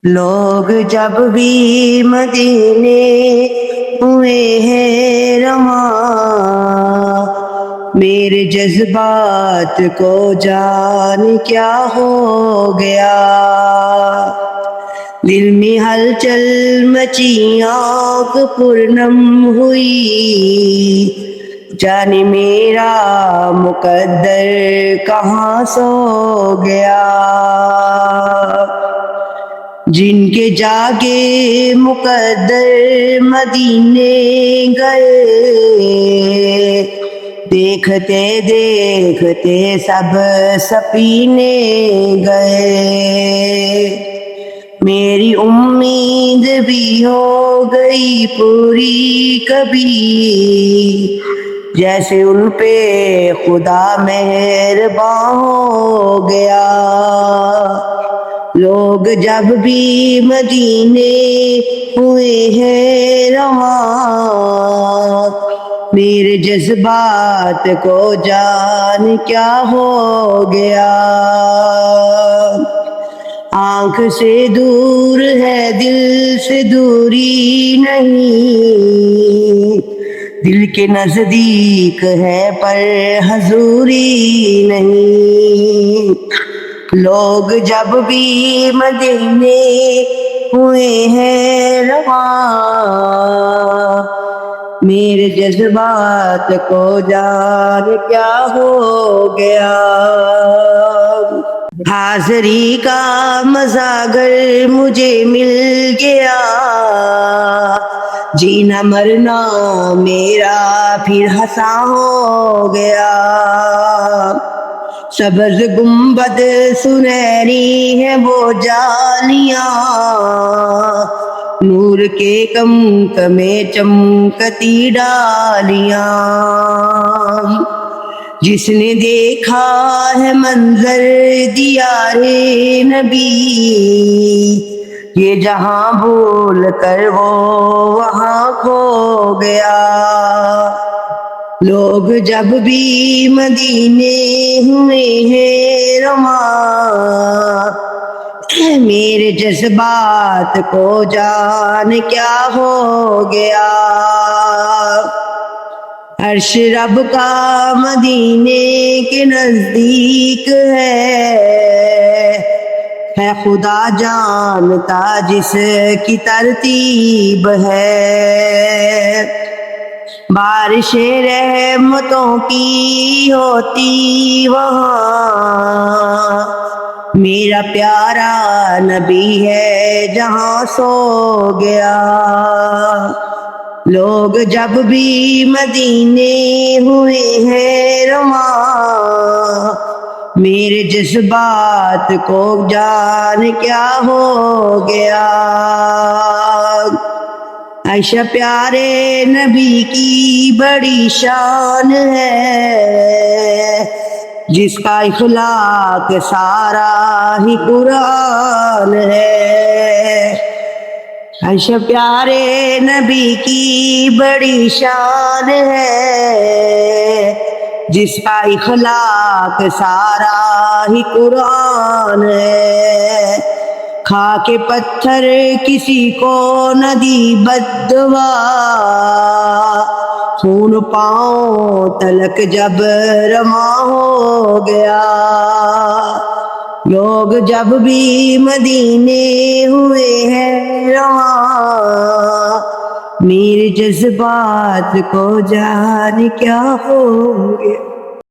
لوگ جب بھی مدینے ہوئے ہیں رواں، میرے جذبات کو جان کیا ہو گیا۔ دل میں ہلچل مچی، آنکھ پرنم ہوئی، جانے میرا مقدر کہاں سو گیا۔ جن کے جاگے مقدر مدینے گئے، دیکھتے دیکھتے سب سفینے گئے۔ میری امید بھی ہو گئی پوری کبھی، جیسے ان پہ خدا مہرباں ہو گیا۔ لوگ جب بھی مدینے ہوئے ہیں رواں، میرے جذبات کو جان کیا ہو گیا۔ آنکھ سے دور ہے دل سے دوری نہیں، دل کے نزدیک ہے پر حضوری نہیں۔ لوگ جب بھی مدینے ہوئے ہیں رواں، میرے جذبات کو جان کیا ہو گیا۔ حاضری کا مزہ اگر مجھے مل گیا، جینا مرنا میرا پھر ہنسا ہو گیا۔ سبز گنبد سنہری ہے وہ جالیاں، نور کے کمکمے چمکتی ڈالیاں۔ جس نے دیکھا ہے منظر دیار نبی، یہ جہاں بھول کر وہ وہاں کھو گیا۔ لوگ جب بھی مدینے ہوئے ہیں رواں، میرے جذبات کو جان کیا ہو گیا۔ عرش رب کا مدینے کے نزدیک ہے خدا جانتا جس کی ترتیب ہے۔ بارش رحمتوں کی ہوتی وہاں، میرا پیارا نبی ہے جہاں سو گیا۔ لوگ جب بھی مدینے ہوئے ہیں رواں، میرے جذبات کو جان کیا ہو گیا۔ عائشہ پیارے نبی کی بڑی شان ہے، جس کا اخلاق سارا ہی قرآن ہے۔ عائشہ پیارے نبی کی بڑی شان ہے، جس کا اخلاق سارا ہی قرآن ہے۔ کھا کے پتھر کسی کو نہ دی بد دعا، خون پاؤں تلک جب رواں ہو گیا۔ لوگ جب بھی مدینے ہوئے ہیں رواں، میرے جذبات کو جان کیا ہو گیا۔